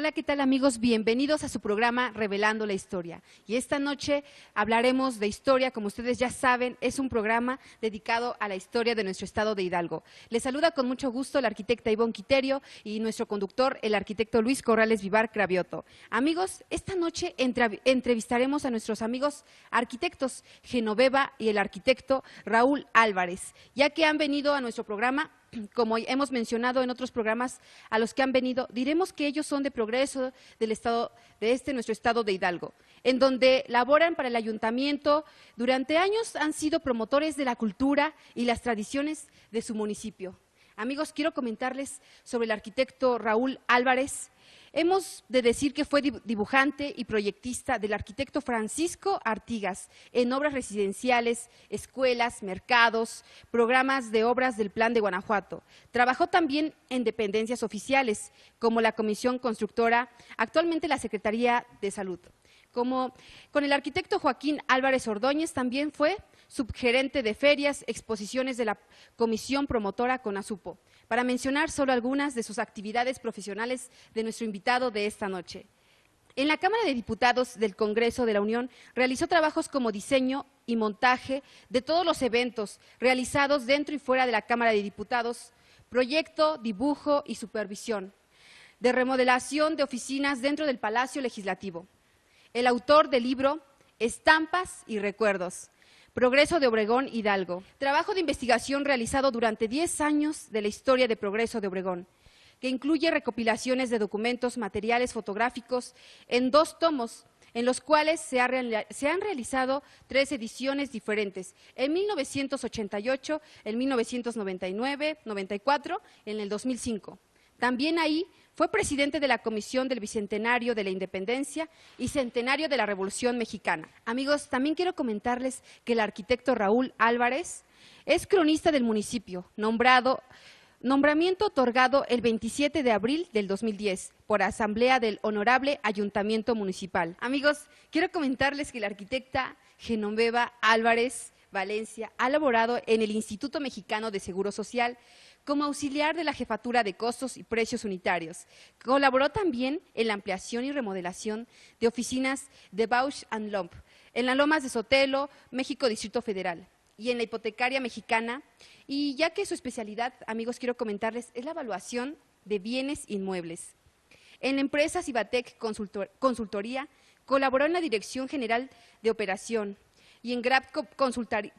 Hola, ¿qué tal amigos? Bienvenidos a su programa Revelando la Historia. Y esta noche hablaremos de historia, como ustedes ya saben, es un programa dedicado a la historia de nuestro estado de Hidalgo. Les saluda con mucho gusto la arquitecta Ivonne Quiterio y nuestro conductor, el arquitecto Luis Corrales Vivar Cravioto. Amigos, esta noche entrevistaremos a nuestros amigos arquitectos Genoveva y el arquitecto Raúl Álvarez, ya que han venido a nuestro programa. Como hemos mencionado en otros programas a los que han venido, diremos que ellos son de Progreso del estado, nuestro estado de Hidalgo, en donde laboran para el ayuntamiento. Durante años han sido promotores de la cultura y las tradiciones de su municipio. Amigos, quiero comentarles sobre el arquitecto Raúl Álvarez. Hemos de decir que fue dibujante y proyectista del arquitecto Francisco Artigas en obras residenciales, escuelas, mercados, programas de obras del Plan de Guanajuato. Trabajó también en dependencias oficiales, como la Comisión Constructora, actualmente la Secretaría de Salud. Con el arquitecto Joaquín Álvarez Ordóñez también fue subgerente de ferias, exposiciones de la Comisión Promotora CONASUPO, para mencionar solo algunas de sus actividades profesionales de nuestro invitado de esta noche. En la Cámara de Diputados del Congreso de la Unión realizó trabajos como diseño y montaje de todos los eventos realizados dentro y fuera de la Cámara de Diputados, proyecto, dibujo y supervisión, de remodelación de oficinas dentro del Palacio Legislativo. El autor del libro Estampas y Recuerdos, Progreso de Obregón, Hidalgo. Trabajo de investigación realizado durante 10 años de la historia de Progreso de Obregón, que incluye recopilaciones de documentos, materiales fotográficos en 2 tomos, en los cuales se han realizado 3 ediciones diferentes, en 1988, en 1999, 94, en el 2005. También ahí fue presidente de la Comisión del Bicentenario de la Independencia y Centenario de la Revolución Mexicana. Amigos, también quiero comentarles que el arquitecto Raúl Álvarez es cronista del municipio, nombramiento otorgado el 27 de abril del 2010 por asamblea del Honorable Ayuntamiento Municipal. Amigos, quiero comentarles que la arquitecta Genoveva Álvarez Valencia ha laborado en el Instituto Mexicano de Seguro Social como auxiliar de la Jefatura de Costos y Precios Unitarios. Colaboró también en la ampliación y remodelación de oficinas de Bausch & Lomb en las Lomas de Sotelo, México, Distrito Federal, y en la hipotecaria mexicana. Y ya que su especialidad, amigos, quiero comentarles, es la evaluación de bienes inmuebles. En la empresa Cibatec Consultoría colaboró en la Dirección General de Operación y en Grabco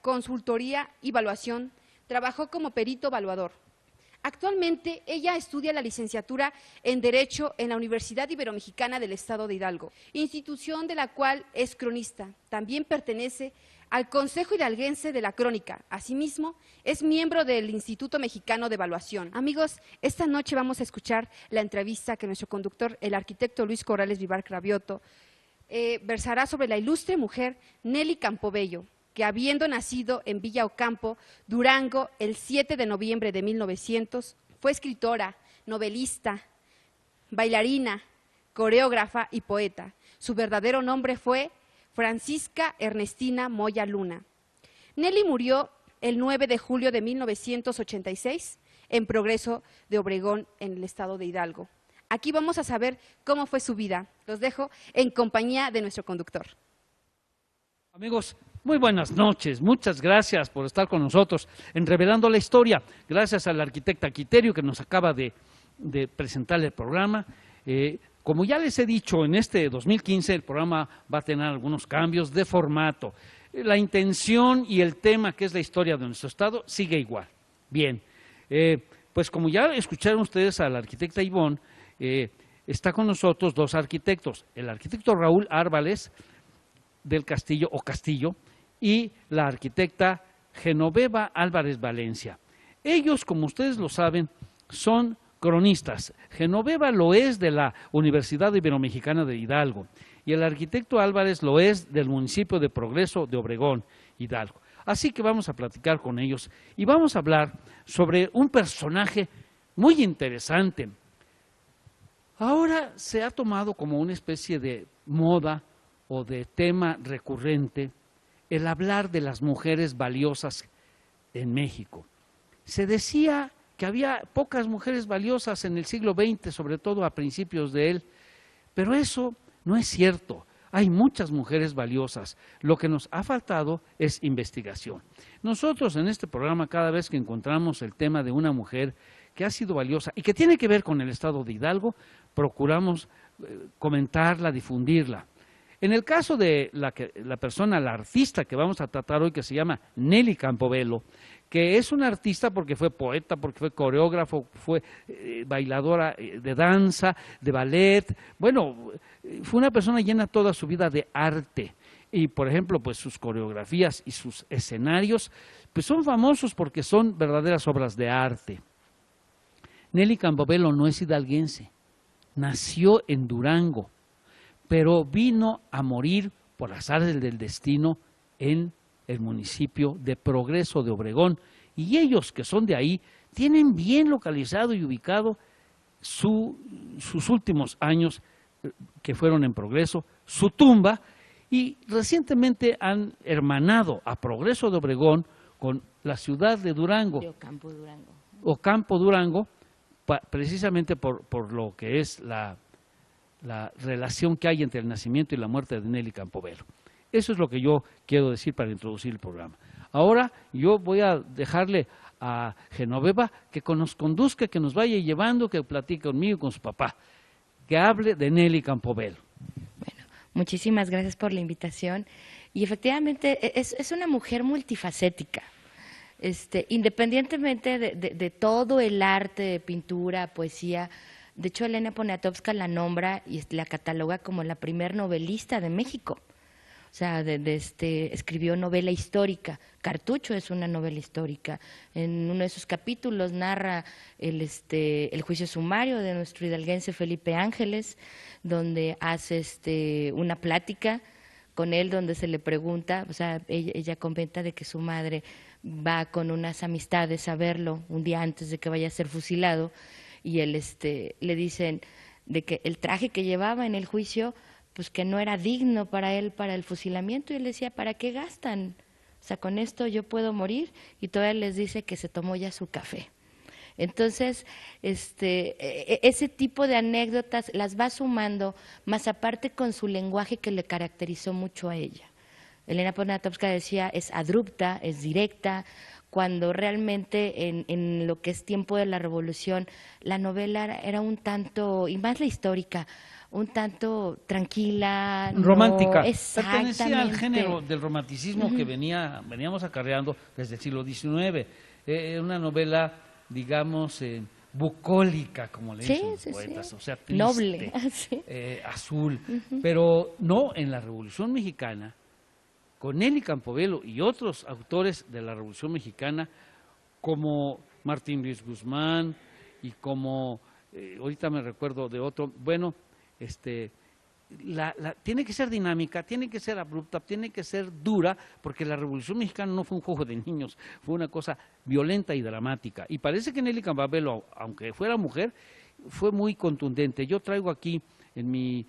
Consultoría y Evaluación trabajó como perito evaluador. Actualmente, ella estudia la licenciatura en Derecho en la Universidad Iberomexicana del Estado de Hidalgo, institución de la cual es cronista. También pertenece al Consejo Hidalguense de la Crónica. Asimismo, es miembro del Instituto Mexicano de Evaluación. Amigos, esta noche vamos a escuchar la entrevista que nuestro conductor, el arquitecto Luis Corrales Vivar Cravioto, versará sobre la ilustre mujer Nelly Campobello, que habiendo nacido en Villa Ocampo, Durango, el 7 de noviembre de 1900, fue escritora, novelista, bailarina, coreógrafa y poeta. Su verdadero nombre fue Francisca Ernestina Moya Luna. Nelly murió el 9 de julio de 1986 en Progreso de Obregón, en el estado de Hidalgo. Aquí vamos a saber cómo fue su vida. Los dejo en compañía de nuestro conductor. Amigos, muy buenas noches, muchas gracias por estar con nosotros en Revelando la Historia. Gracias a la arquitecta Quiterio que nos acaba de presentar el programa. Como ya les he dicho, en este 2015 el programa va a tener algunos cambios de formato. La intención y el tema, que es la historia de nuestro estado, sigue igual. Bien, pues como ya escucharon ustedes a la arquitecta Ivonne, está con nosotros 2 arquitectos, el arquitecto Raúl Álvarez del Castillo o Castillo y la arquitecta Genoveva Álvarez Valencia. Ellos, como ustedes lo saben, son cronistas. Genoveva lo es de la Universidad Iberomexicana de Hidalgo y el arquitecto Álvarez lo es del municipio de Progreso de Obregón, Hidalgo. Así que vamos a platicar con ellos y vamos a hablar sobre un personaje muy interesante. Ahora se ha tomado como una especie de moda o de tema recurrente el hablar de las mujeres valiosas en México. Se decía que había pocas mujeres valiosas en el siglo XX, sobre todo a principios de él, Pero eso no es cierto. Hay muchas mujeres valiosas. Lo que nos ha faltado es investigación. Nosotros en este programa, cada vez que encontramos el tema de una mujer que ha sido valiosa y que tiene que ver con el estado de Hidalgo, procuramos comentarla, difundirla. En el caso de la artista que vamos a tratar hoy, que se llama Nelly Campobello, que es una artista porque fue poeta, porque fue coreógrafo, fue bailadora de danza, de ballet, bueno, fue una persona llena toda su vida de arte. Y, por ejemplo, pues sus coreografías y sus escenarios, pues son famosos porque son verdaderas obras de arte. Nelly Campobello no es hidalguense, nació en Durango, pero vino a morir por azares del destino en el municipio de Progreso de Obregón. Y ellos, que son de ahí, tienen bien localizado y ubicado sus últimos años que fueron en Progreso, su tumba, y recientemente han hermanado a Progreso de Obregón con la ciudad de Durango, Ocampo Durango, precisamente por lo que es la relación que hay entre el nacimiento y la muerte de Nelly Campobello. Eso es lo que yo quiero decir para introducir el programa. Ahora yo voy a dejarle a Genoveva que nos conduzca, que nos vaya llevando, que platique conmigo y con su papá, que hable de Nelly Campobello. Bueno, muchísimas gracias por la invitación. Y efectivamente es una mujer multifacética. Independientemente de todo el arte, de pintura, poesía. De hecho, Elena Poniatowska la nombra y la cataloga como la primer novelista de México. O sea, escribió novela histórica. Cartucho es una novela histórica. En uno de sus capítulos narra el juicio sumario de nuestro hidalguense Felipe Ángeles, donde hace una plática con él, donde se le pregunta, o sea, ella comenta de que su madre va con unas amistades a verlo un día antes de que vaya a ser fusilado, y él le dicen de que el traje que llevaba en el juicio, pues que no era digno para él, para el fusilamiento, y él decía, ¿para qué gastan? O sea, con esto yo puedo morir, y todavía les dice que se tomó ya su café. Entonces, ese tipo de anécdotas las va sumando, más aparte con su lenguaje que le caracterizó mucho a ella. Elena Poniatowska decía, es abrupta, es directa, cuando realmente en lo que es tiempo de la Revolución, la novela era un tanto, y más la histórica, un tanto tranquila, romántica. Exactamente. Pertenecía al género del romanticismo que veníamos acarreando desde el siglo XIX. Una novela, digamos, bucólica, como le dicen los poetas, o sea, triste, noble, azul. Pero no, en la Revolución Mexicana, con Nelly Campobello y otros autores de la Revolución Mexicana, como Martín Luis Guzmán y como, ahorita me recuerdo de otro, bueno, tiene que ser dinámica, tiene que ser abrupta, tiene que ser dura, porque la Revolución Mexicana no fue un juego de niños, fue una cosa violenta y dramática. Y parece que Nelly Campobello, aunque fuera mujer, fue muy contundente. Yo traigo aquí en mi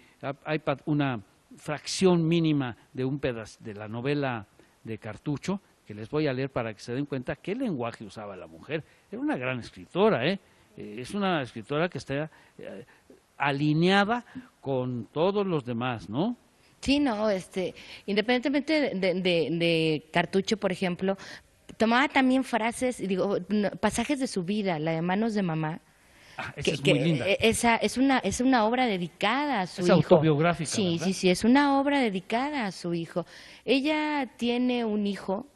iPad una fracción mínima de un pedazo de la novela de Cartucho, que les voy a leer para que se den cuenta qué lenguaje usaba la mujer. Era una gran escritora, es una escritora que está alineada con todos los demás, ¿no? Sí, no, independientemente de Cartucho, por ejemplo, tomaba también frases, pasajes de su vida, la de Manos de Mamá. Esa es muy linda. Esa es una obra dedicada a su hijo. Es autobiográfica, Sí, ¿verdad? sí, es una obra dedicada a su hijo. Ella tiene un hijo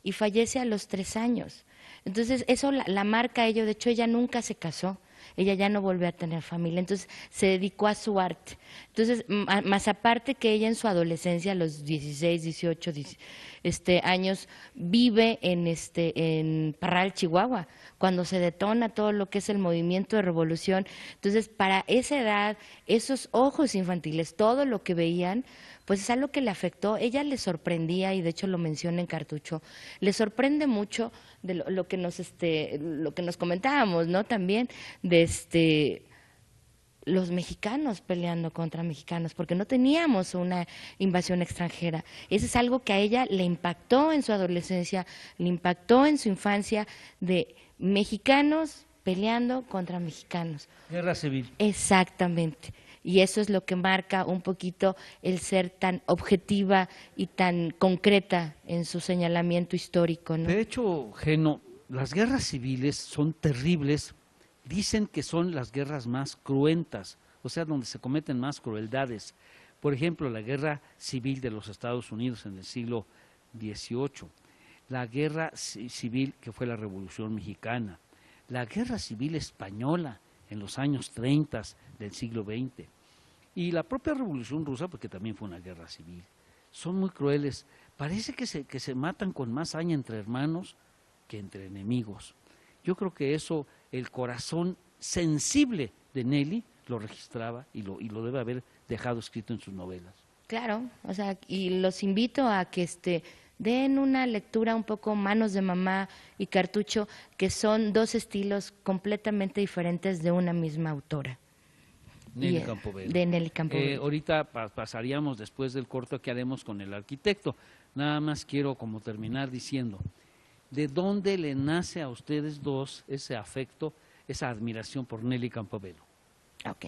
y fallece a los 3 años. Entonces, eso la marca a ello. De hecho, ella nunca se casó. Ella ya no volvió a tener familia, entonces se dedicó a su arte. Entonces, más aparte que ella en su adolescencia, a los 16, 18 años, vive en Parral, Chihuahua, cuando se detona todo lo que es el movimiento de revolución. Entonces, para esa edad, esos ojos infantiles, todo lo que veían, pues es algo que le afectó. Ella le sorprendía, y de hecho lo menciona en Cartucho, le sorprende mucho de lo que nos comentábamos, ¿no? También de los mexicanos peleando contra mexicanos, porque no teníamos una invasión extranjera. Eso es algo que a ella le impactó en su adolescencia, le impactó en su infancia, de mexicanos peleando contra mexicanos. Guerra civil. Exactamente. Y eso es lo que marca un poquito el ser tan objetiva y tan concreta en su señalamiento histórico, ¿no? De hecho, Geno, las guerras civiles son terribles. Dicen que son las guerras más cruentas, o sea, donde se cometen más crueldades. Por ejemplo, la guerra civil de los Estados Unidos en el siglo XVIII, la guerra civil que fue la Revolución Mexicana, la guerra civil española en los años 30 del siglo XX y la propia Revolución Rusa, porque también fue una guerra civil. Son muy crueles. Parece que se matan con más saña entre hermanos que entre enemigos. Yo creo que eso, el corazón sensible de Nelly lo registraba y lo debe haber dejado escrito en sus novelas. Claro, o sea, y los invito a que den una lectura un poco Manos de Mamá y Cartucho, que son dos estilos completamente diferentes de una misma autora. Nelly Campobello. De Nelly Campobello. Ahorita pasaríamos después del corto que haremos con el arquitecto. Nada más quiero como terminar diciendo, ¿de dónde le nace a ustedes dos ese afecto, esa admiración por Nelly Campobello? Ok,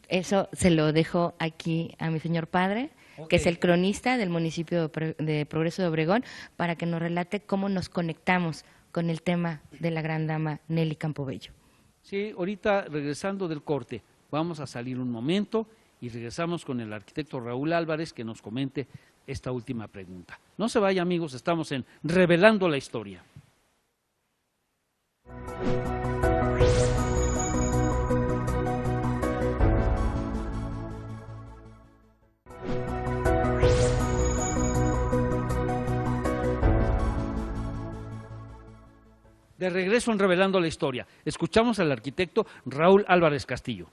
eso se lo dejo aquí a mi señor padre, que es el cronista del municipio de Progreso de Obregón, para que nos relate cómo nos conectamos con el tema de la gran dama Nelly Campobello. Sí, ahorita regresando del corte, vamos a salir un momento y regresamos con el arquitecto Raúl Álvarez que nos comente esta última pregunta. No se vaya, amigos, estamos en Revelando la Historia. De regreso en Revelando la Historia, escuchamos al arquitecto Raúl Álvarez Castillo.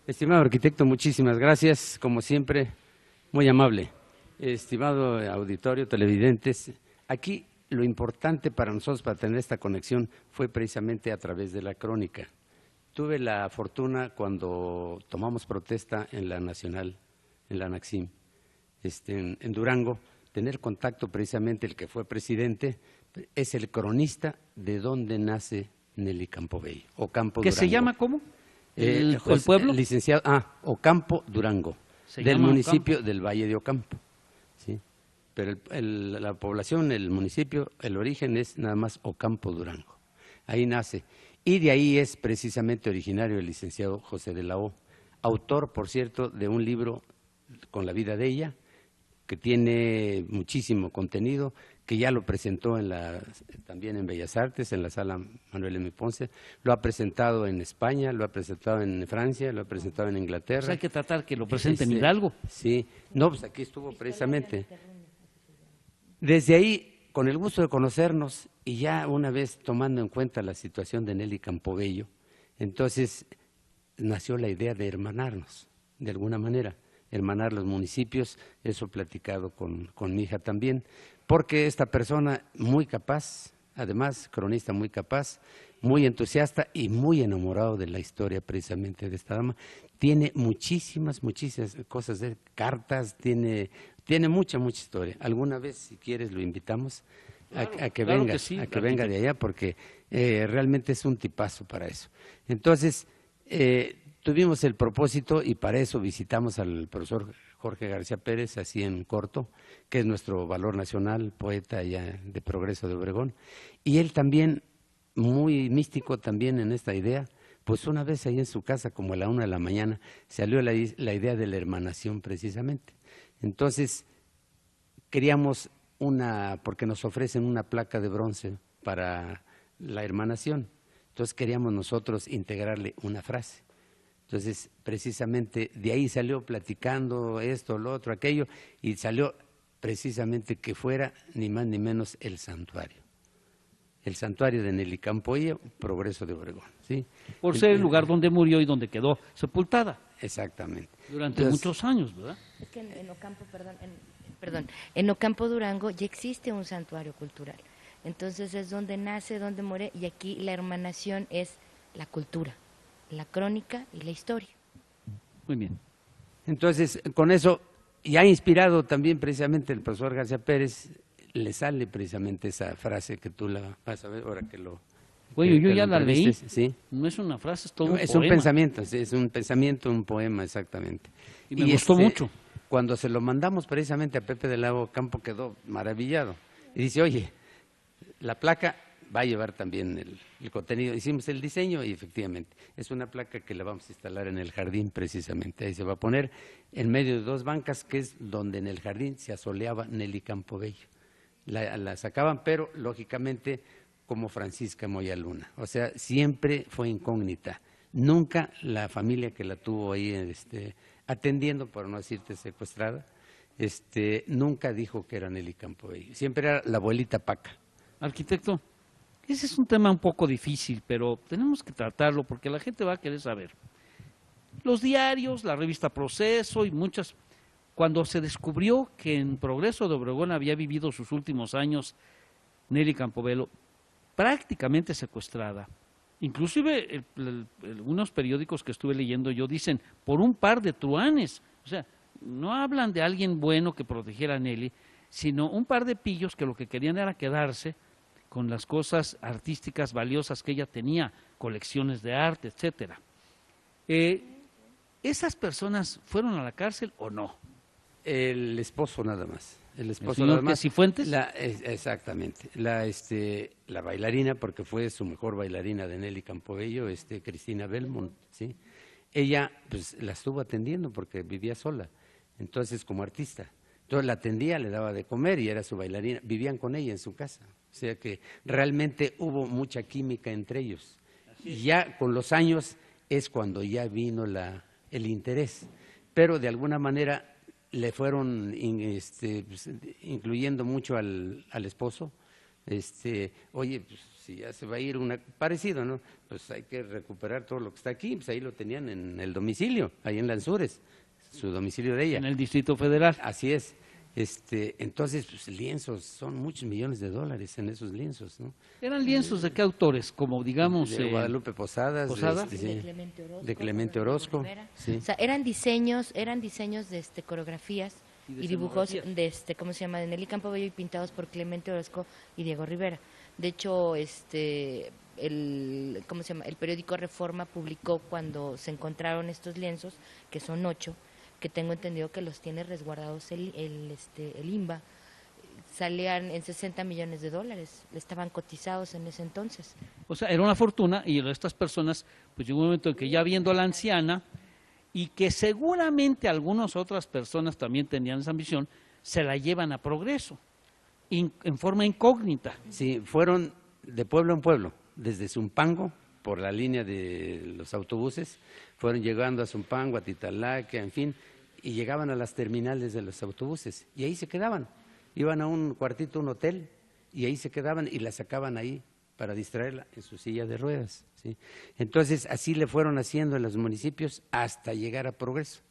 Estimado arquitecto, muchísimas gracias, como siempre, muy amable. Estimado auditorio, televidentes, aquí lo importante para nosotros, para tener esta conexión, fue precisamente a través de la crónica. Tuve la fortuna cuando tomamos protesta en la Nacional, en la Naxim, en Durango, tener contacto precisamente el que fue presidente, es el cronista de donde nace Nelly Campobello, Ocampo Durango. ¿Que se llama cómo? ¿El pueblo? Licenciado, Ocampo Durango, del municipio Ocampo, del Valle de Ocampo, ¿sí? Pero la población, el municipio, el origen es nada más Ocampo Durango, ahí nace. Y de ahí es precisamente originario el licenciado José de la O, autor, por cierto, de un libro con la vida de ella, que tiene muchísimo contenido, que ya lo presentó también en Bellas Artes, en la Sala Manuel M. Ponce, lo ha presentado en España, lo ha presentado en Francia, lo ha presentado en Inglaterra. Pues hay que tratar que lo presente en Hidalgo. Sí, no, pues aquí estuvo precisamente. Desde ahí, con el gusto de conocernos, y ya una vez tomando en cuenta la situación de Nelly Campobello, entonces nació la idea de hermanarnos, de alguna manera, hermanar los municipios, eso platicado con mi hija también, porque esta persona muy capaz, además cronista muy capaz, muy entusiasta y muy enamorado de la historia precisamente de esta dama, tiene muchísimas cosas, cartas, tiene mucha historia. Alguna vez, si quieres, lo invitamos a que venga, que sí, a que venga de allá, porque realmente es un tipazo para eso. Entonces, tuvimos el propósito y para eso visitamos al profesor Jorge García Pérez, así en corto, que es nuestro valor nacional, poeta ya de Progreso de Obregón, y él también, muy místico también en esta idea, pues una vez ahí en su casa, como a la 1 de la mañana, salió la idea de la hermanación precisamente. Entonces, queríamos porque nos ofrecen una placa de bronce para la hermanación, entonces queríamos nosotros integrarle una frase. Entonces, precisamente de ahí salió platicando esto, lo otro, aquello, y salió precisamente que fuera ni más ni menos el santuario de Nelly Campobello, Progreso de Obregón, ¿sí? Por ser el lugar donde murió y donde quedó sepultada. Exactamente. Durante muchos años, ¿verdad? Es que en Ocampo, en Ocampo Durango ya existe un santuario cultural. Entonces es donde nace, donde muere, y aquí la hermanación es la cultura, la crónica y la historia. Muy bien. Entonces, con eso, y ha inspirado también precisamente el profesor García Pérez, le sale precisamente esa frase que tú la vas a ver ahora que lo Oye, yo que ya lo la leí. entrevistes, sí. No es una frase, es todo No, un es poema. un pensamiento, sí, es un pensamiento, un poema, exactamente. Y me gustó mucho. Cuando se lo mandamos precisamente a Pepe del Lago Campo quedó maravillado. Y dice, oye, la placa va a llevar también el contenido. Hicimos el diseño y efectivamente es una placa que la vamos a instalar en el jardín precisamente. Ahí se va a poner en medio de dos bancas, que es donde en el jardín se asoleaba Nelly Campobello. La sacaban, pero lógicamente como Francisca Moya Luna. O sea, siempre fue incógnita. Nunca la familia que la tuvo ahí atendiendo, por no decirte secuestrada, nunca dijo que era Nelly Campobello. Siempre era la abuelita Paca. Arquitecto, ese es un tema un poco difícil, pero tenemos que tratarlo porque la gente va a querer saber. Los diarios, la revista Proceso y muchas, cuando se descubrió que en Progreso de Obregón había vivido sus últimos años Nelly Campobello, prácticamente secuestrada. Inclusive algunos periódicos que estuve leyendo yo dicen por un par de truanes, o sea, no hablan de alguien bueno que protegiera a Nelly, sino un par de pillos que lo que querían era quedarse con las cosas artísticas valiosas que ella tenía, colecciones de arte, etcétera. ¿Esas personas fueron a la cárcel o no? El esposo nada más. El esposo señor nada más. Cifuentes? Exactamente. La bailarina, porque fue su mejor bailarina de Nelly Campobello, Cristina Belmont, ¿sí? Ella pues la estuvo atendiendo porque vivía sola, entonces como artista. Entonces la atendía, le daba de comer y era su bailarina. Vivían con ella en su casa. O sea que realmente hubo mucha química entre ellos. Y ya con los años es cuando ya vino el interés. Pero de alguna manera le fueron incluyendo mucho al esposo. Oye, pues si ya se va a ir parecido, ¿no? Pues hay que recuperar todo lo que está aquí. Pues ahí lo tenían en el domicilio, ahí en Lanzures, su domicilio de ella. En el Distrito Federal. Así es. Entonces, pues lienzos, son muchos millones de dólares en esos lienzos, ¿no? ¿Eran lienzos de qué autores? Como digamos… De Guadalupe Posadas, ¿Posadas? de Clemente Orozco. Sí. O sea, eran diseños de coreografías y dibujos de ¿cómo se llama? De Nelly Campobello y pintados por Clemente Orozco y Diego Rivera. De hecho, ¿cómo se llama? El periódico Reforma publicó cuando se encontraron estos lienzos, que son 8, que tengo entendido que los tiene resguardados el INBA, salían en $60 millones, estaban cotizados en ese entonces. O sea, era una fortuna y estas personas, pues llegó un momento en que ya viendo a la anciana y que seguramente algunas otras personas también tenían esa ambición, se la llevan a Progreso, en forma incógnita. Sí, fueron de pueblo en pueblo, desde Zumpango, por la línea de los autobuses, fueron llegando a Zumpango, a Titalaque, en fin, y llegaban a las terminales de los autobuses, y ahí se quedaban. Iban a un cuartito, un hotel, y ahí se quedaban y la sacaban ahí para distraerla en su silla de ruedas, ¿sí? Entonces, así le fueron haciendo en los municipios hasta llegar a Progreso.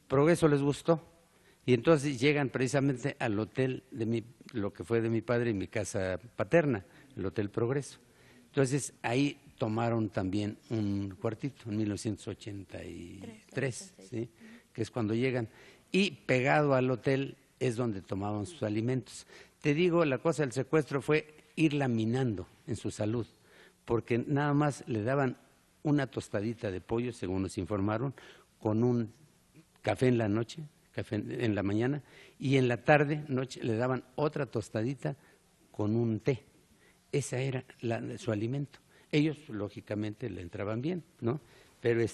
Progreso les gustó, y entonces llegan precisamente al hotel lo que fue de mi padre y mi casa paterna, el Hotel Progreso. Entonces, ahí tomaron también un cuartito en 1983, ¿sí? Que es cuando llegan. Y pegado al hotel es donde tomaban sus alimentos. Te digo, la cosa del secuestro fue irla minando en su salud, porque nada más le daban una tostadita de pollo, según nos informaron, con un café en la noche, café en la mañana, y en la tarde, noche, le daban otra tostadita con un té. Esa era su alimento. Ellos, lógicamente, le entraban bien, ¿no? Pero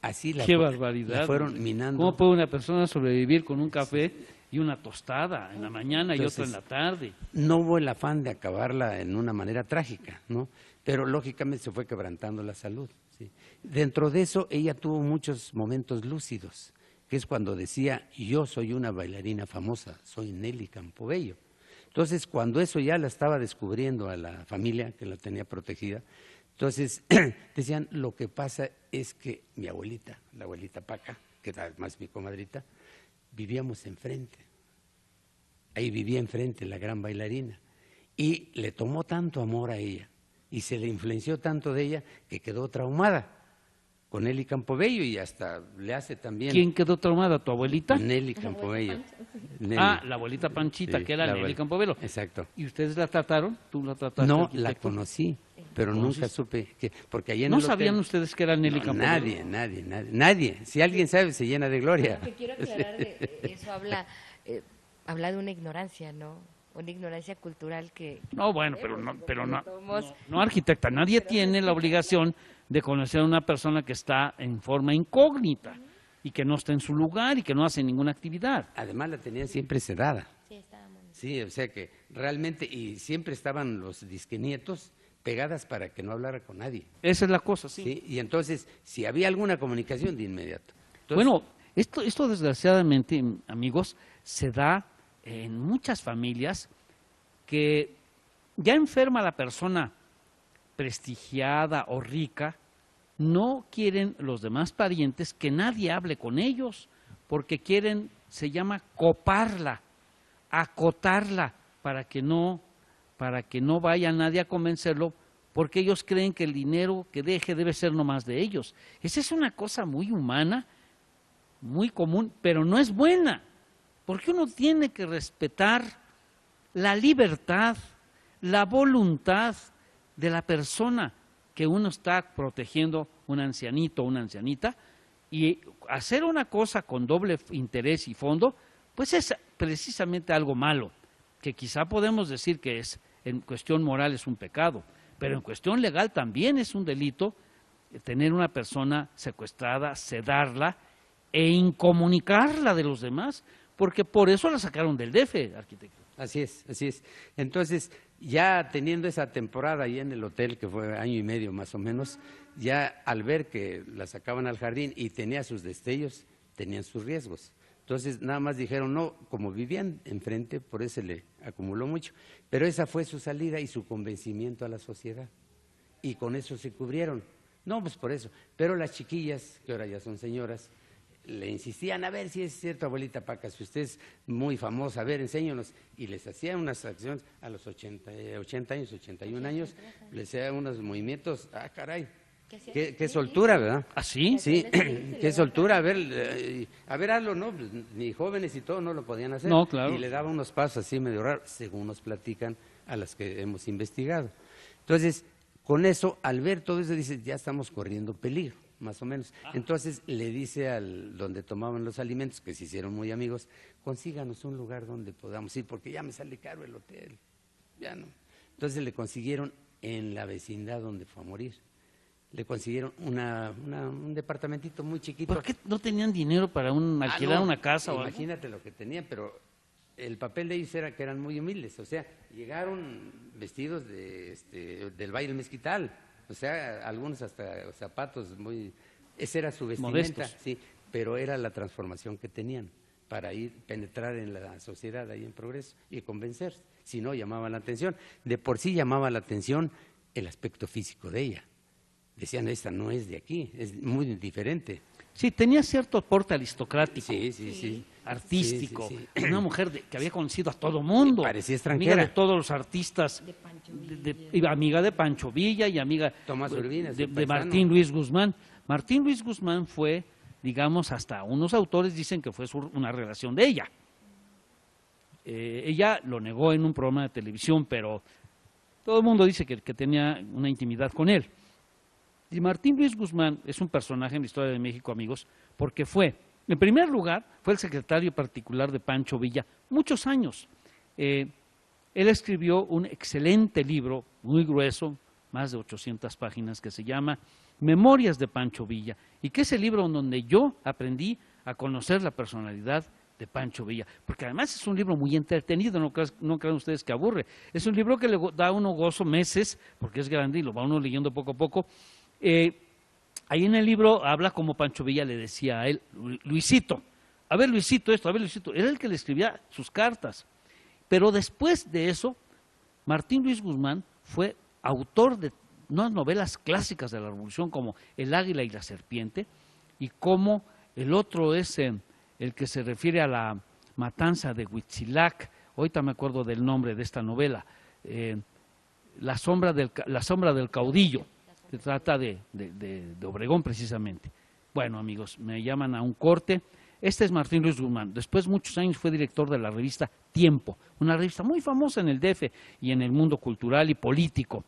así ¡Qué barbaridad! la fueron minando. ¿Cómo puede una persona sobrevivir con un café y una tostada en la mañana y otra en la tarde? No hubo el afán de acabarla en una manera trágica, ¿no? Pero lógicamente se fue quebrantando la salud, ¿sí? Dentro de eso, ella tuvo muchos momentos lúcidos, que es cuando decía, yo soy una bailarina famosa, soy Nelly Campobello. Entonces, cuando eso ya la estaba descubriendo a la familia que la tenía protegida, entonces decían, lo que pasa es que mi abuelita, la abuelita Paca, que era más mi comadrita, vivíamos enfrente. Ahí vivía enfrente la gran bailarina. Y le tomó tanto amor a ella y se le influenció tanto de ella que quedó traumada con Nelly Campobello y hasta le hace también… ¿Quién quedó traumada? ¿Tu abuelita? Nelly Campobello. Ah, la abuelita Panchita, Sí, que era Nelly Campobello. Exacto. ¿Y ustedes la trataron? ¿Tú la trataste? No, arquitecto? la conocí, pero Entonces, nunca supe que, porque allá en ¿no el hotel, sabían ustedes que era Nelly no, Campodónico? nadie. Si alguien sabe, se llena de gloria. Lo que quiero aclarar eso habla de una ignorancia, ¿no? Una ignorancia cultural que No, bueno, pero no, somos- no, arquitecta, nadie tiene la obligación de conocer a una persona que está en forma incógnita y que no está en su lugar y que no hace ninguna actividad. Además la tenían siempre sedada. Sí, estábamos. Sí, o sea que realmente, y siempre estaban los disquenietos pegadas para que no hablara con nadie. Esa es la cosa, sí. Sí, y entonces, si había alguna comunicación, de inmediato. Entonces, Bueno, esto desgraciadamente, amigos, se da en muchas familias que ya enferma la persona prestigiada o rica, no quieren los demás parientes que nadie hable con ellos, porque quieren, se llama coparla, acotarla, para que no vaya nadie a convencerlo, porque ellos creen que el dinero que deje debe ser nomás de ellos. Esa es una cosa muy humana, muy común, pero no es buena, porque uno tiene que respetar la libertad, la voluntad de la persona que uno está protegiendo, un ancianito o una ancianita, y hacer una cosa con doble interés y fondo, pues es precisamente algo malo, que quizá podemos decir que es, en cuestión moral es un pecado, pero en cuestión legal también es un delito tener una persona secuestrada, sedarla e incomunicarla de los demás, porque por eso la sacaron del DF, arquitecto. así es, así es. Entonces, ya teniendo esa temporada ahí en el hotel, que fue año y medio más o menos, ya al ver que la sacaban al jardín y tenía sus destellos, tenían sus riesgos. Entonces, nada más dijeron, no, como vivían enfrente, por eso le acumuló mucho. Pero esa fue su salida y su convencimiento a la sociedad. Y con eso se cubrieron. No, pues por eso. Pero las chiquillas, que ahora ya son señoras, le insistían, a ver si es cierto, abuelita Paca, si usted es muy famosa, a ver, enséñanos. Y les hacían unas acciones a los 80 años, 81 años, les hacían unos movimientos, caray, qué soltura, ¿verdad? ¿Ah, sí? Sí, qué soltura, a ver, hazlo, ¿no? Pues, ni jóvenes y todo no lo podían hacer. No, claro. Y le daba unos pasos así medio raros, según nos platican a las que hemos investigado. Entonces, con eso, al ver todo eso, dice, ya estamos corriendo peligro, más o menos. Entonces, le dice al donde tomaban los alimentos, que se hicieron muy amigos, consíganos un lugar donde podamos ir, porque ya me sale caro el hotel, ya no. Entonces, le consiguieron en la vecindad donde fue a morir. Le consiguieron un departamentito muy chiquito. ¿Por qué no tenían dinero para alquilar no, una casa o algo? Imagínate lo que tenían, pero el papel de ellos era que eran muy humildes, o sea, llegaron vestidos del baile mezquital, o sea, algunos hasta zapatos muy... Esa era su vestimenta, Modestos. sí, pero era la transformación que tenían para penetrar en la sociedad ahí en Progreso y convencer, si no llamaba la atención. De por sí llamaba la atención el aspecto físico de ella. Decían, esta no es de aquí, es muy diferente. Sí, tenía cierto porte aristocrático, Sí. artístico, Sí, sí. una mujer que había conocido a todo mundo. Parecía extranjera. Amiga de todos los artistas, amiga de Pancho Villa y amiga Tomás Urbina, de su paisano. Martín Luis Guzmán. Martín Luis Guzmán fue, digamos, hasta unos autores dicen que fue una relación de ella. Ella lo negó en un programa de televisión, pero todo el mundo dice que tenía una intimidad con él. Y Martín Luis Guzmán es un personaje en la historia de México, amigos, porque en primer lugar, fue el secretario particular de Pancho Villa muchos años. Él escribió un excelente libro, muy grueso, más de 800 páginas, que se llama Memorias de Pancho Villa, y que es el libro en donde yo aprendí a conocer la personalidad de Pancho Villa, porque además es un libro muy entretenido, no crean ustedes que aburre. Es un libro que le da a uno gozo meses, porque es grande y lo va uno leyendo poco a poco. Ahí en el libro habla como Pancho Villa le decía a él, Luisito, a ver Luisito esto, a ver Luisito, era el que le escribía sus cartas. Pero después de eso, Martín Luis Guzmán fue autor de unas novelas clásicas de la Revolución como El Águila y la Serpiente, y como el otro es el que se refiere a la matanza de Huitzilac. Ahorita me acuerdo del nombre de esta novela, La sombra del caudillo. Se trata de Obregón precisamente. Bueno, amigos, me llaman a un corte. Este es Martín Luis Guzmán. Después, muchos años, fue director de la revista Tiempo, una revista muy famosa en el DF y en el mundo cultural y político.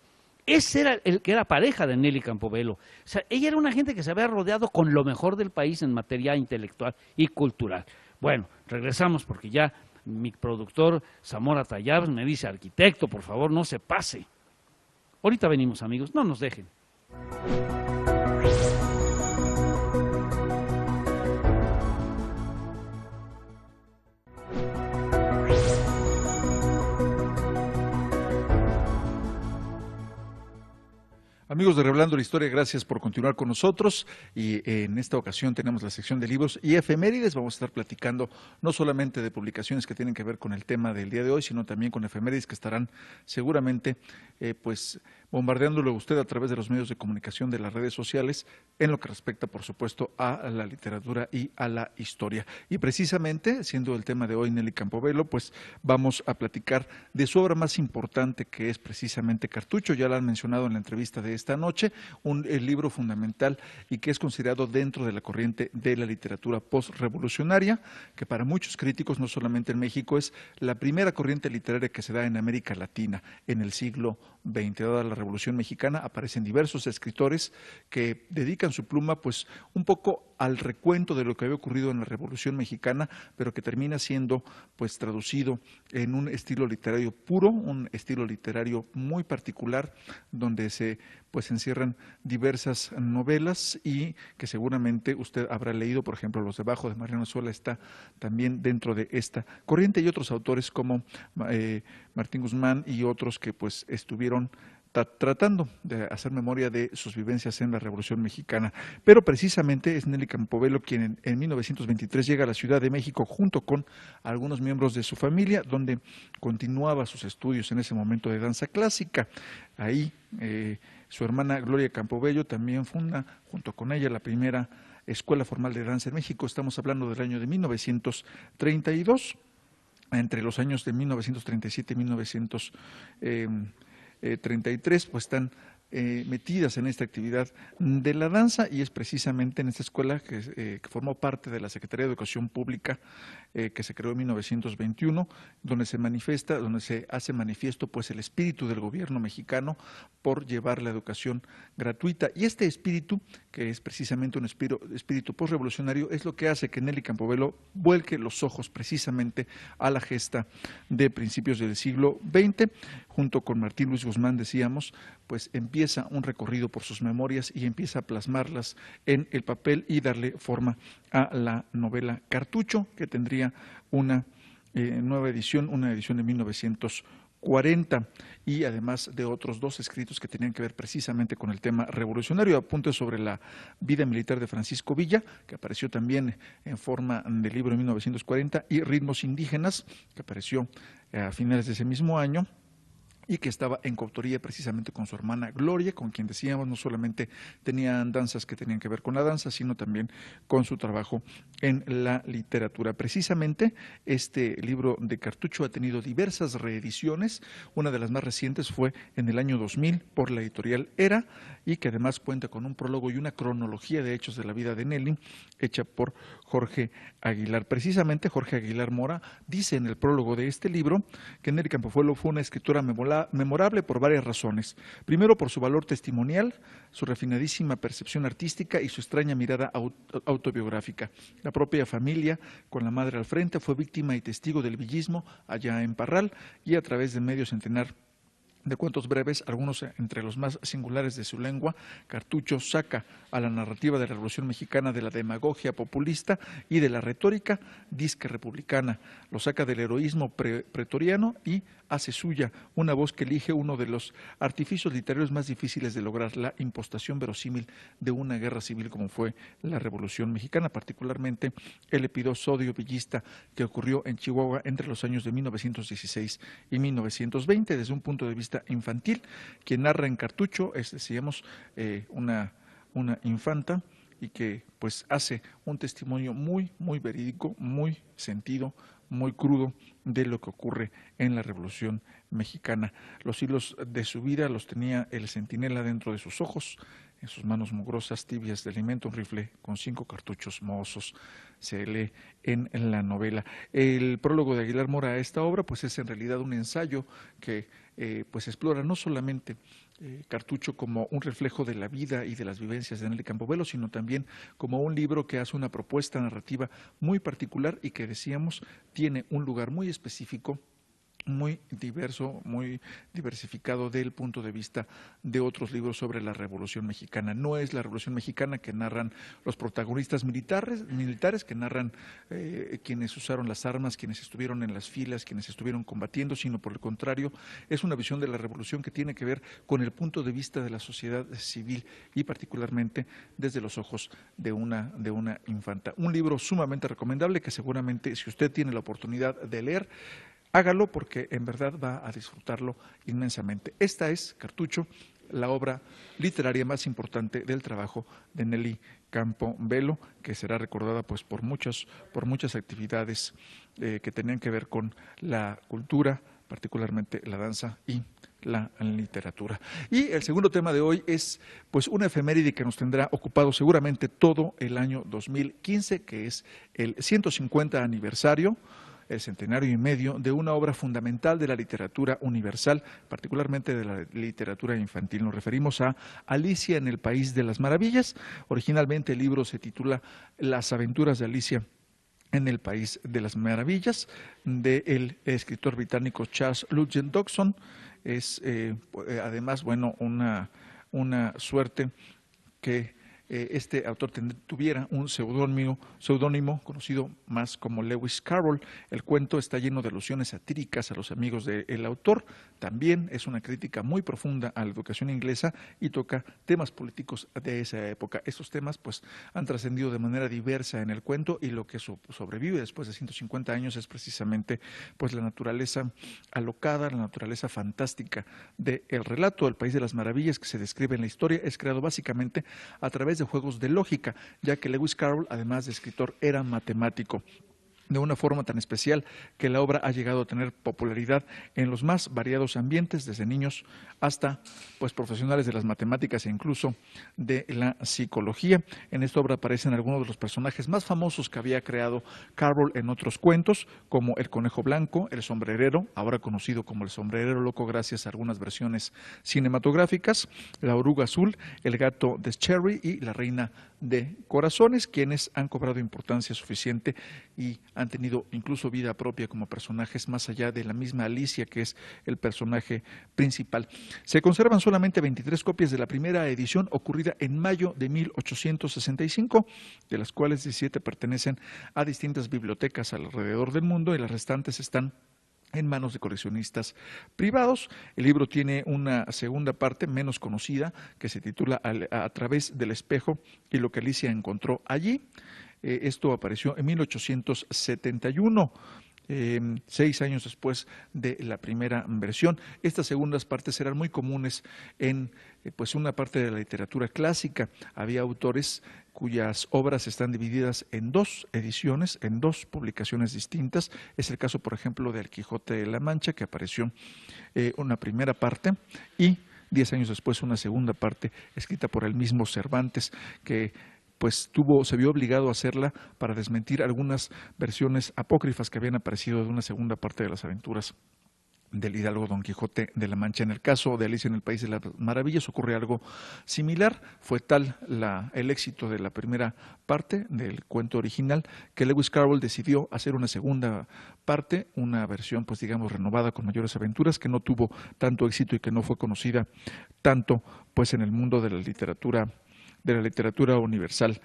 ese era el que era pareja de Nelly Campobello. O sea, ella era una gente que se había rodeado con lo mejor del país en materia intelectual y cultural. Bueno, regresamos porque ya mi productor Zamora Tallabs me dice, arquitecto, por favor, no se pase. Ahorita venimos, amigos, no nos dejen. Amigos de Revelando la Historia, gracias por continuar con nosotros y en esta ocasión tenemos la sección de libros y efemérides. Vamos a estar platicando no solamente de publicaciones que tienen que ver con el tema del día de hoy, sino también con efemérides que estarán seguramente pues bombardeándolo usted a través de los medios de comunicación de las redes sociales en lo que respecta, por supuesto, a la literatura y a la historia. Y precisamente, siendo el tema de hoy Nelly Campobello, pues vamos a platicar de su obra más importante, que es precisamente Cartucho. Ya la han mencionado en la entrevista de esta noche, el libro fundamental y que es considerado dentro de la corriente de la literatura postrevolucionaria, que para muchos críticos, no solamente en México, es la primera corriente literaria que se da en América Latina en el siglo XX. Dada la Revolución Mexicana, aparecen diversos escritores que dedican su pluma pues un poco al recuento de lo que había ocurrido en la Revolución Mexicana, pero que termina siendo pues traducido en un estilo literario puro, un estilo literario muy particular, donde se pues encierran diversas novelas y que seguramente usted habrá leído, por ejemplo, Los Debajo de Mariano Sola está también dentro de esta corriente, y otros autores como Martín Guzmán y otros que pues estuvieron tratando de hacer memoria de sus vivencias en la Revolución Mexicana. Pero precisamente es Nelly Campobello quien en 1923 llega a la Ciudad de México junto con algunos miembros de su familia, donde continuaba sus estudios en ese momento de danza clásica. Ahí su hermana Gloria Campobello también funda junto con ella la primera escuela formal de danza en México. Estamos hablando del año de 1932. Entre los años de 1937 y 1933, pues están metidas en esta actividad de la danza, y es precisamente en esta escuela que formó parte de la Secretaría de Educación Pública que se creó en 1921, donde se manifiesta, donde se hace manifiesto pues el espíritu del gobierno mexicano por llevar la educación gratuita, y este espíritu, que es precisamente un espíritu postrevolucionario, es lo que hace que Nelly Campobello vuelque los ojos precisamente a la gesta de principios del siglo XX, junto con Martín Luis Guzmán, decíamos, pues empieza un recorrido por sus memorias y empieza a plasmarlas en el papel y darle forma a la novela Cartucho, que tendría una nueva edición, una edición de 1940, y además de otros dos escritos que tenían que ver precisamente con el tema revolucionario. Apuntes sobre la vida militar de Francisco Villa, que apareció también en forma de libro en 1940, y Ritmos Indígenas, que apareció a finales de ese mismo año, y que estaba en coautoría precisamente con su hermana Gloria, con quien decíamos no solamente tenían danzas que tenían que ver con la danza, sino también con su trabajo en la literatura. Precisamente este libro de Cartucho ha tenido diversas reediciones. Una de las más recientes fue en el año 2000 por la editorial Era, y que además cuenta con un prólogo y una cronología de hechos de la vida de Nelly, hecha por Jorge Aguilar. Precisamente Jorge Aguilar Mora dice en el prólogo de este libro que Nelly Campobello fue una escritora memorable por varias razones. Primero, por su valor testimonial, su refinadísima percepción artística y su extraña mirada autobiográfica. La propia familia, con la madre al frente, fue víctima y testigo del villismo allá en Parral, y a través de medio centenar de cuentos breves, algunos entre los más singulares de su lengua, Cartucho saca a la narrativa de la Revolución Mexicana de la demagogia populista y de la retórica disque republicana. Lo saca del heroísmo pretoriano y hace suya una voz que elige uno de los artificios literarios más difíciles de lograr, la impostación verosímil de una guerra civil como fue la Revolución Mexicana, particularmente el episodio villista que ocurrió en Chihuahua entre los años de 1916 y 1920, desde un punto de vista infantil. Quien narra en Cartucho es, decíamos, una infanta, y que pues hace un testimonio muy verídico, muy sentido, muy crudo de lo que ocurre en la Revolución Mexicana. Los hilos de su vida los tenía el centinela dentro de sus ojos, en sus manos mugrosas, tibias de alimento, un rifle con 5 cartuchos mohosos, se lee en la novela. El prólogo de Aguilar Mora a esta obra pues es en realidad un ensayo que pues explora no solamente Cartucho como un reflejo de la vida y de las vivencias de Nelly Campobello, sino también como un libro que hace una propuesta narrativa muy particular y que decíamos tiene un lugar muy específico, muy diverso, muy diversificado del punto de vista de otros libros sobre la Revolución Mexicana. No es la Revolución Mexicana que narran los protagonistas militares que narran quienes usaron las armas, quienes estuvieron en las filas, quienes estuvieron combatiendo, sino por el contrario, es una visión de la Revolución que tiene que ver con el punto de vista de la sociedad civil y particularmente desde los ojos de una infanta. Un libro sumamente recomendable que seguramente si usted tiene la oportunidad de leer, hágalo porque en verdad va a disfrutarlo inmensamente. Esta es, Cartucho, la obra literaria más importante del trabajo de Nelly Campobello, que será recordada pues por muchas actividades que tenían que ver con la cultura, particularmente la danza y la literatura. Y el segundo tema de hoy es pues una efeméride que nos tendrá ocupado seguramente todo el año 2015, que es el 150 aniversario, el centenario y medio de una obra fundamental de la literatura universal, particularmente de la literatura infantil. Nos referimos a Alicia en el País de las Maravillas. Originalmente el libro se titula Las aventuras de Alicia en el País de las Maravillas, del escritor británico Charles Ludgen Dodgson. Es además, bueno, una suerte que este autor tuviera un seudónimo conocido más como Lewis Carroll. El cuento está lleno de alusiones satíricas a los amigos del autor. También es una crítica muy profunda a la educación inglesa y toca temas políticos de esa época. Estos temas pues han trascendido de manera diversa en el cuento y lo que sobrevive después de 150 años es precisamente pues la naturaleza alocada, la naturaleza fantástica del relato. El País de las Maravillas que se describe en la historia es creado básicamente a través de juegos de lógica, ya que Lewis Carroll, además de escritor, era matemático, de una forma tan especial que la obra ha llegado a tener popularidad en los más variados ambientes, desde niños hasta pues profesionales de las matemáticas e incluso de la psicología. En esta obra aparecen algunos de los personajes más famosos que había creado Carroll en otros cuentos, como el Conejo Blanco, el Sombrerero, ahora conocido como el Sombrerero Loco gracias a algunas versiones cinematográficas, la Oruga Azul, el Gato de Cherry y la Reina de Corazones, quienes han cobrado importancia suficiente y han tenido incluso vida propia como personajes más allá de la misma Alicia, que es el personaje principal. Se conservan solamente 23 copias de la primera edición ocurrida en mayo de 1865, de las cuales 17 pertenecen a distintas bibliotecas alrededor del mundo y las restantes están en manos de coleccionistas privados. El libro tiene una segunda parte menos conocida que se titula A través del espejo y lo que Alicia encontró allí. Esto apareció en 1871. 6 años después de la primera versión. Estas segundas partes eran muy comunes en pues una parte de la literatura clásica. Había autores cuyas obras están divididas en 2 ediciones, en 2 publicaciones distintas. Es el caso, por ejemplo, de El Quijote de la Mancha, que apareció una primera parte y 10 años después una segunda parte escrita por el mismo Cervantes, que pues se vio obligado a hacerla para desmentir algunas versiones apócrifas que habían aparecido de una segunda parte de las aventuras del hidalgo Don Quijote de la Mancha. En el caso de Alicia en el País de las Maravillas ocurre algo similar. Fue tal el éxito de la primera parte del cuento original que Lewis Carroll decidió hacer una segunda parte, una versión pues digamos renovada con mayores aventuras, que no tuvo tanto éxito y que no fue conocida tanto pues en el mundo de la literatura universal.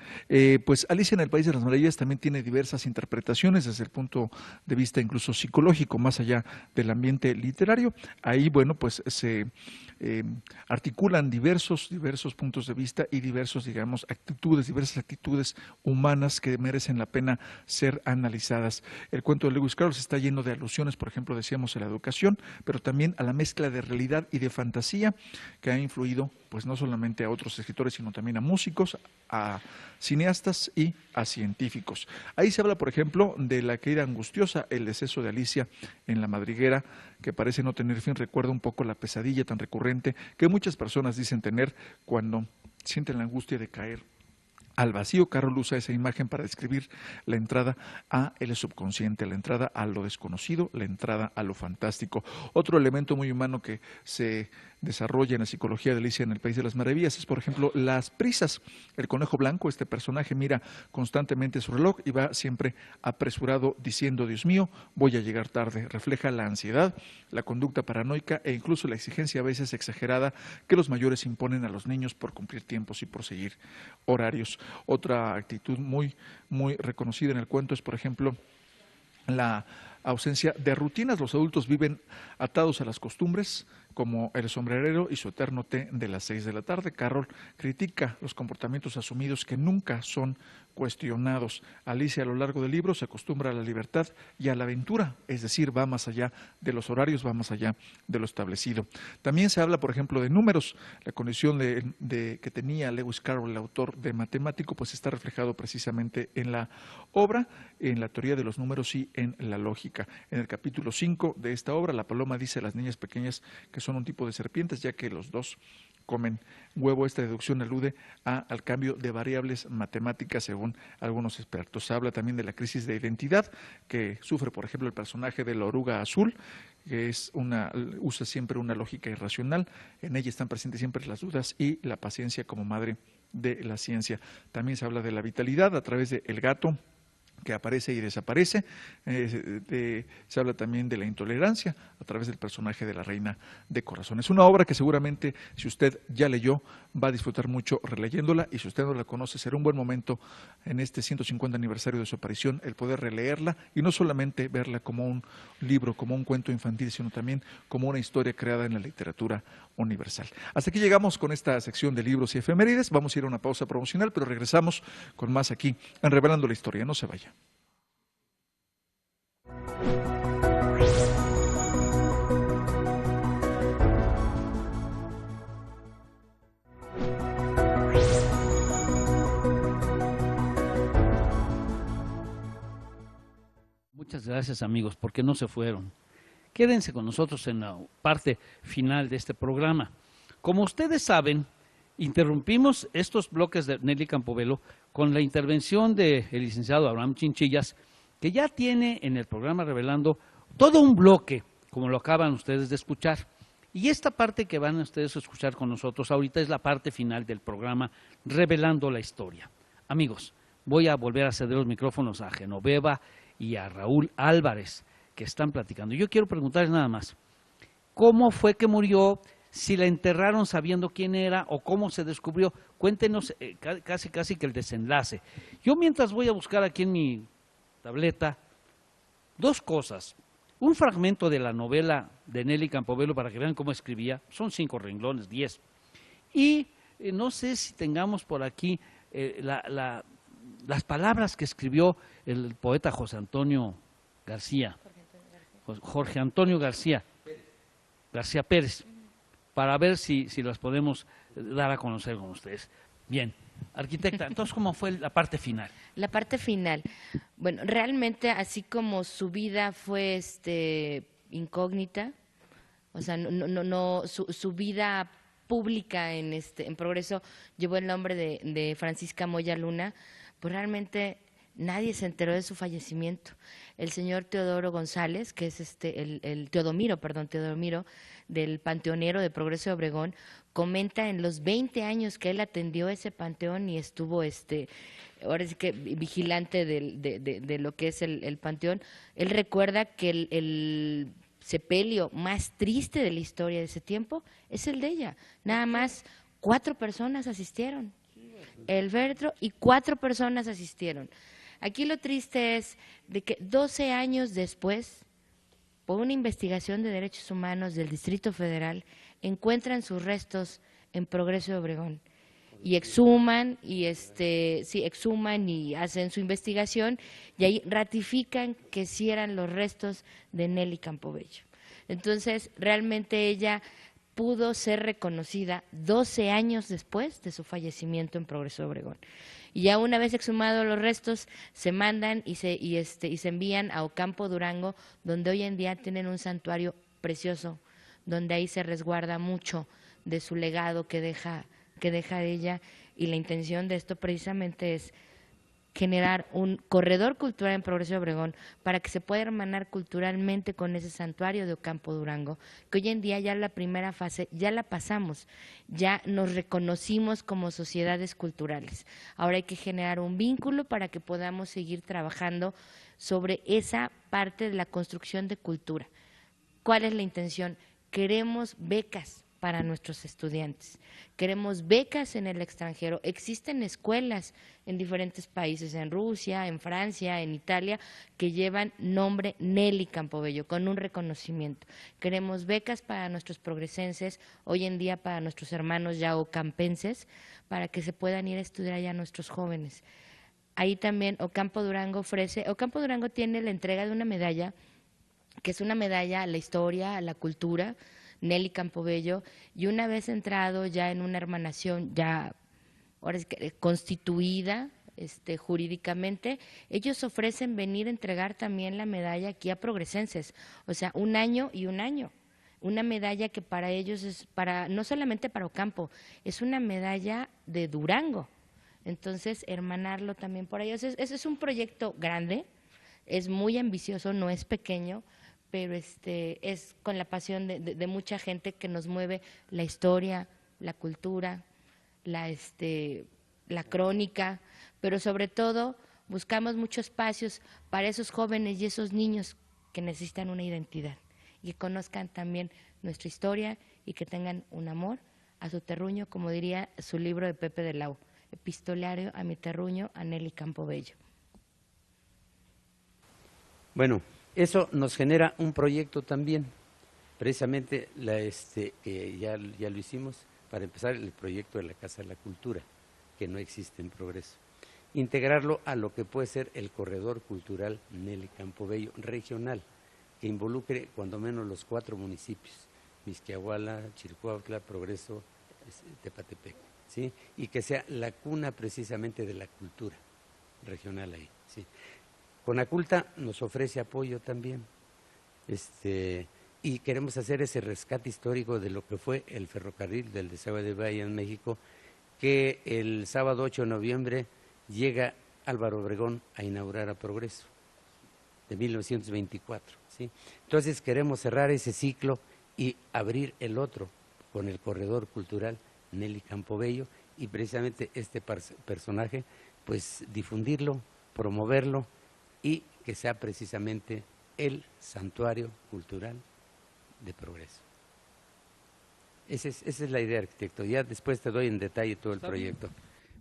Pues Alicia en el País de las Maravillas también tiene diversas interpretaciones desde el punto de vista incluso psicológico, más allá del ambiente literario. Ahí, bueno, pues se articulan diversos puntos de vista y diversas actitudes humanas que merecen la pena ser analizadas. El cuento de Lewis Carroll está lleno de alusiones, por ejemplo, decíamos a la educación, pero también a la mezcla de realidad y de fantasía que ha influido pues no solamente a otros escritores, sino también a músicos, a cineastas y a científicos. Ahí se habla, por ejemplo, de la caída angustiosa, el deceso de Alicia en la madriguera, que parece no tener fin. Recuerda un poco la pesadilla tan recurrente que muchas personas dicen tener cuando sienten la angustia de caer al vacío. Carroll usa esa imagen para describir la entrada a el subconsciente, la entrada a lo desconocido, la entrada a lo fantástico. Otro elemento muy humano que se desarrolla en la psicología de Alicia en el País de las Maravillas es, por ejemplo, las prisas. El conejo blanco, este personaje, mira constantemente su reloj y va siempre apresurado diciendo: Dios mío, voy a llegar tarde. Refleja la ansiedad, la conducta paranoica e incluso la exigencia a veces exagerada que los mayores imponen a los niños por cumplir tiempos y por seguir horarios. Otra actitud muy reconocida en el cuento es, por ejemplo, la ausencia de rutinas. Los adultos viven atados a las costumbres, como el sombrerero y su eterno té de las 6 de la tarde. Carroll critica los comportamientos asumidos que nunca son cuestionados. Alicia, a lo largo del libro, se acostumbra a la libertad y a la aventura, es decir, va más allá de los horarios, va más allá de lo establecido. También se habla, por ejemplo, de números. La condición que tenía Lewis Carroll, el autor de Matemático, pues está reflejado precisamente en la obra, en la teoría de los números y en la lógica. En el capítulo 5 de esta obra, la paloma dice a las niñas pequeñas que son un tipo de serpientes, ya que los dos comen huevo. Esta deducción alude al cambio de variables matemáticas según algunos expertos. Se habla también de la crisis de identidad que sufre, por ejemplo, el personaje de la oruga azul, que usa siempre una lógica irracional. En ella están presentes siempre las dudas y la paciencia como madre de la ciencia. También se habla de la vitalidad a través de el gato que aparece y desaparece. Se habla también de la intolerancia a través del personaje de la Reina de Corazones. Una obra que seguramente, si usted ya leyó, va a disfrutar mucho releyéndola, y si usted no la conoce, será un buen momento en este 150 aniversario de su aparición el poder releerla y no solamente verla como un libro, como un cuento infantil, sino también como una historia creada en la literatura universal. Hasta aquí llegamos con esta sección de libros y efemérides. Vamos a ir a una pausa promocional, pero regresamos con más aquí en Revelando la Historia. No se vaya. Muchas gracias, amigos, porque no se fueron. Quédense con nosotros en la parte final de este programa. Como ustedes saben, interrumpimos estos bloques de Nelly Campobello con la intervención del licenciado Abraham Chinchillas, que ya tiene en el programa Revelando todo un bloque, como lo acaban ustedes de escuchar. Y esta parte que van ustedes a escuchar con nosotros ahorita es la parte final del programa Revelando la Historia. Amigos, voy a volver a ceder los micrófonos a Genoveva y a Raúl Álvarez, que están platicando. Yo quiero preguntarles nada más, ¿cómo fue que murió? Si la enterraron sabiendo quién era o cómo se descubrió. Cuéntenos casi que el desenlace. Yo mientras voy a buscar aquí en mi tableta dos cosas. Un fragmento de la novela de Nelly Campobello para que vean cómo escribía. Son 5 renglones, 10. Y no sé si tengamos por aquí las palabras que escribió el poeta Jorge Antonio García Pérez, para ver si las podemos dar a conocer con ustedes. Bien, arquitecta, entonces, ¿cómo fue la parte final? La parte final, bueno, realmente así como su vida fue incógnita, o sea, su vida pública en Progreso llevó el nombre de Francisca Moya Luna, pues realmente nadie se enteró de su fallecimiento. El señor Teodoro González, que es Teodomiro del Panteonero de Progreso de Obregón, comenta en los 20 años que él atendió ese panteón y estuvo ahora sí que vigilante de lo que es el panteón. Él recuerda que el sepelio más triste de la historia de ese tiempo es el de ella. Nada más 4 personas asistieron. El féretro y 4 personas asistieron. Aquí lo triste es de que 12 años después, por una investigación de derechos humanos del Distrito Federal, encuentran sus restos en Progreso de Obregón y exhuman y exhuman y hacen su investigación y ahí ratifican que sí eran los restos de Nelly Campobello. Entonces, realmente ella pudo ser reconocida 12 años después de su fallecimiento en Progreso Obregón. Y ya una vez exhumados los restos, se mandan y se envían a Ocampo, Durango, donde hoy en día tienen un santuario precioso, donde ahí se resguarda mucho de su legado que deja ella, y la intención de esto precisamente es generar un corredor cultural en Progreso Obregón para que se pueda hermanar culturalmente con ese santuario de Ocampo, Durango, que hoy en día ya la primera fase ya la pasamos, ya nos reconocimos como sociedades culturales. Ahora hay que generar un vínculo para que podamos seguir trabajando sobre esa parte de la construcción de cultura. ¿Cuál es la intención? Queremos becas para nuestros estudiantes. Queremos becas en el extranjero. Existen escuelas en diferentes países, en Rusia, en Francia, en Italia, que llevan nombre Nelly Campobello, con un reconocimiento. Queremos becas para nuestros progresenses, hoy en día para nuestros hermanos ya ocampenses, para que se puedan ir a estudiar allá nuestros jóvenes. Ahí también Ocampo Durango tiene la entrega de una medalla, que es una medalla a la historia, a la cultura, Nelly Campobello, y una vez entrado ya en una hermanación ya ahora es que constituida jurídicamente, ellos ofrecen venir a entregar también la medalla aquí a progresenses, o sea, un año y un año. Una medalla que para ellos es no solamente para Ocampo, es una medalla de Durango. Entonces, hermanarlo también por ellos. Ese es un proyecto grande, es muy ambicioso, no es pequeño, pero es con la pasión de mucha gente que nos mueve la historia, la cultura, la crónica, pero sobre todo buscamos muchos espacios para esos jóvenes y esos niños que necesitan una identidad y que conozcan también nuestra historia y que tengan un amor a su terruño, como diría su libro de Pepe de Lau, Epistolario a mi terruño, a Nelly Campobello. Bueno, eso nos genera un proyecto también, precisamente que ya lo hicimos, para empezar el proyecto de la Casa de la Cultura, que no existe en Progreso. Integrarlo a lo que puede ser el corredor cultural Nelly Campobello regional, que involucre cuando menos los 4 municipios, Mixquiahuala, Chilcuautla, Progreso, Tepatepec, ¿sí? Y que sea la cuna precisamente de la cultura regional ahí, ¿sí? Conaculta nos ofrece apoyo también, y queremos hacer ese rescate histórico de lo que fue el ferrocarril del desagüe de Bahía en México, que el sábado 8 de noviembre llega Álvaro Obregón a inaugurar a Progreso, de 1924, ¿sí? Entonces queremos cerrar ese ciclo y abrir el otro con el corredor cultural Nelly Campobello, y precisamente este personaje, pues difundirlo, promoverlo, y que sea precisamente el santuario cultural de Progreso. Esa es la idea, arquitecto. Ya después te doy en detalle todo el proyecto.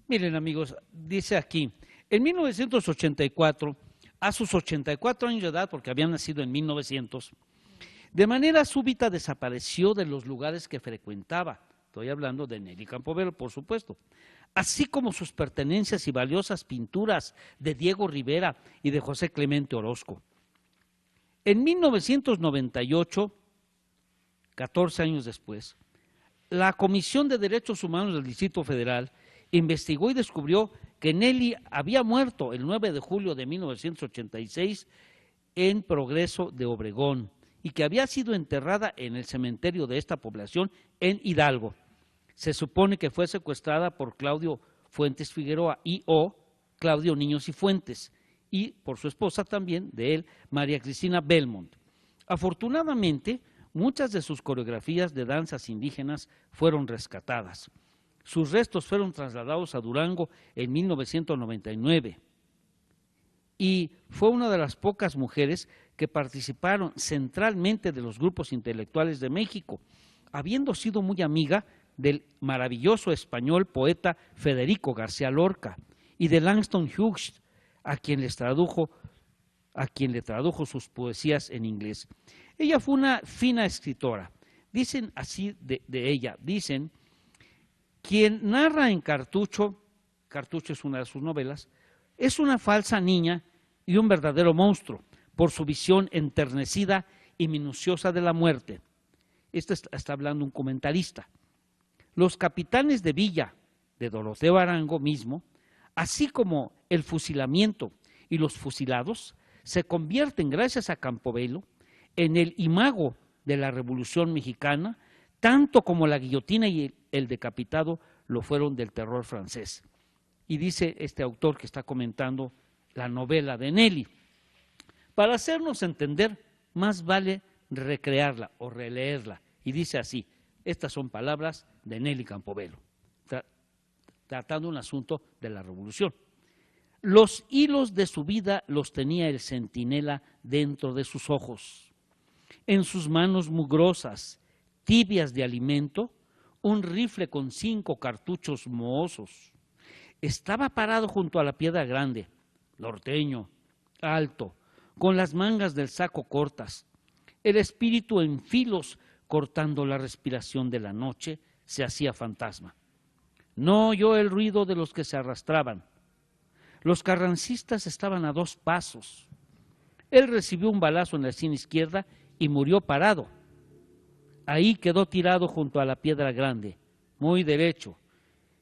Miren, amigos, dice aquí, en 1984, a sus 84 años de edad, porque había nacido en 1900, de manera súbita desapareció de los lugares que frecuentaba. Estoy hablando de Nelly Campobello, por supuesto, así como sus pertenencias y valiosas pinturas de Diego Rivera y de José Clemente Orozco. En 1998, 14 años después, la Comisión de Derechos Humanos del Distrito Federal investigó y descubrió que Nelly había muerto el 9 de julio de 1986 en Progreso de Obregón y que había sido enterrada en el cementerio de esta población en Hidalgo. Se supone que fue secuestrada por Claudio Fuentes Figueroa y/o Claudio Niños y Fuentes, y por su esposa también, de él, María Cristina Belmont. Afortunadamente, muchas de sus coreografías de danzas indígenas fueron rescatadas. Sus restos fueron trasladados a Durango en 1999 y fue una de las pocas mujeres que participaron centralmente de los grupos intelectuales de México, habiendo sido muy amiga del maravilloso español poeta Federico García Lorca y de Langston Hughes, a quien le tradujo sus poesías en inglés. Ella fue una fina escritora. Dicen así de ella, dicen, quien narra en Cartucho es una de sus novelas, es una falsa niña y un verdadero monstruo por su visión enternecida y minuciosa de la muerte. está hablando un comentarista. Los capitanes de villa de Doroteo Arango mismo, así como el fusilamiento y los fusilados, se convierten, gracias a Campobello, en el imago de la Revolución Mexicana, tanto como la guillotina y el decapitado lo fueron del terror francés. Y dice este autor que está comentando la novela de Nelly: para hacernos entender, más vale recrearla o releerla. Y dice así, estas son palabras de Nelly Campobello, tratando un asunto de la revolución. Los hilos de su vida los tenía el centinela dentro de sus ojos. En sus manos mugrosas, tibias de alimento, un rifle con 5 cartuchos mohosos. Estaba parado junto a la piedra grande, norteño, alto, con las mangas del saco cortas, el espíritu en filos cortando la respiración de la noche, se hacía fantasma. No oyó el ruido de los que se arrastraban. Los carrancistas estaban a 2 pasos. Él recibió un balazo en la sien izquierda y murió parado. Ahí quedó tirado junto a la piedra grande, muy derecho,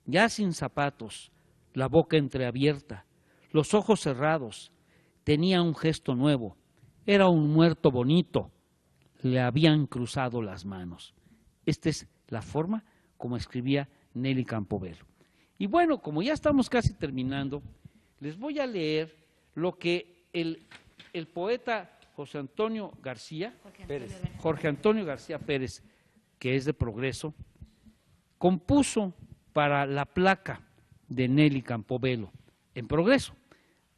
ya sin zapatos, la boca entreabierta, los ojos cerrados. Tenía un gesto nuevo. Era un muerto bonito. Le habían cruzado las manos. Esta es la forma como escribía Nelly Campobello. Y bueno, como ya estamos casi terminando, les voy a leer lo que el poeta Jorge Antonio García Pérez, que es de Progreso, compuso para la placa de Nelly Campobello en Progreso.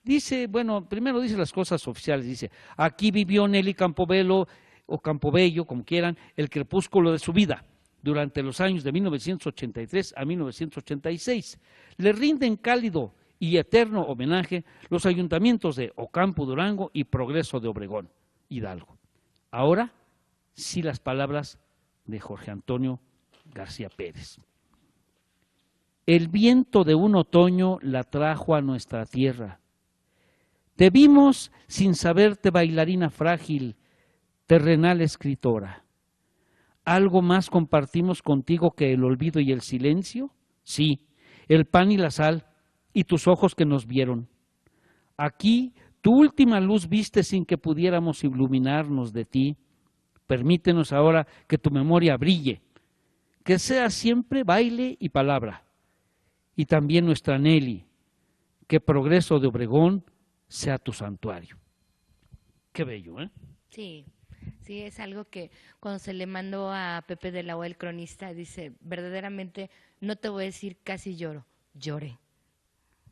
Dice, bueno, primero dice las cosas oficiales, dice: aquí vivió Nelly Campobello, o Campobello, como quieran, el crepúsculo de su vida, durante los años de 1983 a 1986. Le rinden cálido y eterno homenaje los ayuntamientos de Ocampo, Durango y Progreso de Obregón, Hidalgo. Ahora sí las palabras de Jorge Antonio García Pérez. El viento de un otoño la trajo a nuestra tierra. Te vimos sin saberte bailarina frágil, terrenal escritora. ¿Algo más compartimos contigo que el olvido y el silencio? Sí, el pan y la sal, y tus ojos que nos vieron. Aquí tu última luz viste sin que pudiéramos iluminarnos de ti. Permítenos ahora que tu memoria brille, que sea siempre baile y palabra. Y también nuestra Nelly, que Progreso de Obregón sea tu santuario. Qué bello, ¿eh? Sí, sí, es algo que cuando se le mandó a Pepe de la O, el cronista, dice, verdaderamente, no te voy a decir casi lloro, lloré.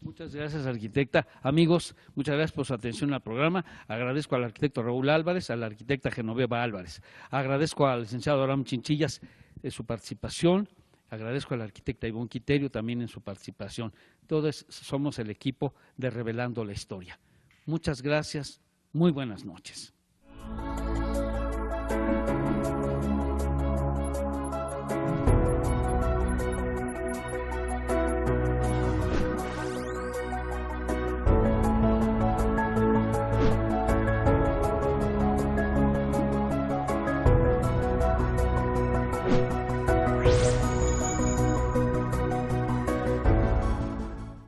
Muchas gracias, arquitecta. Amigos, muchas gracias por su atención al programa. Agradezco al arquitecto Raúl Álvarez, a la arquitecta Genoveva Álvarez. Agradezco al licenciado Aram Chinchillas su participación. Agradezco a la arquitecta Ivonne Quiterio también en su participación. Todos somos el equipo de Revelando la Historia. Muchas gracias. Muy buenas noches.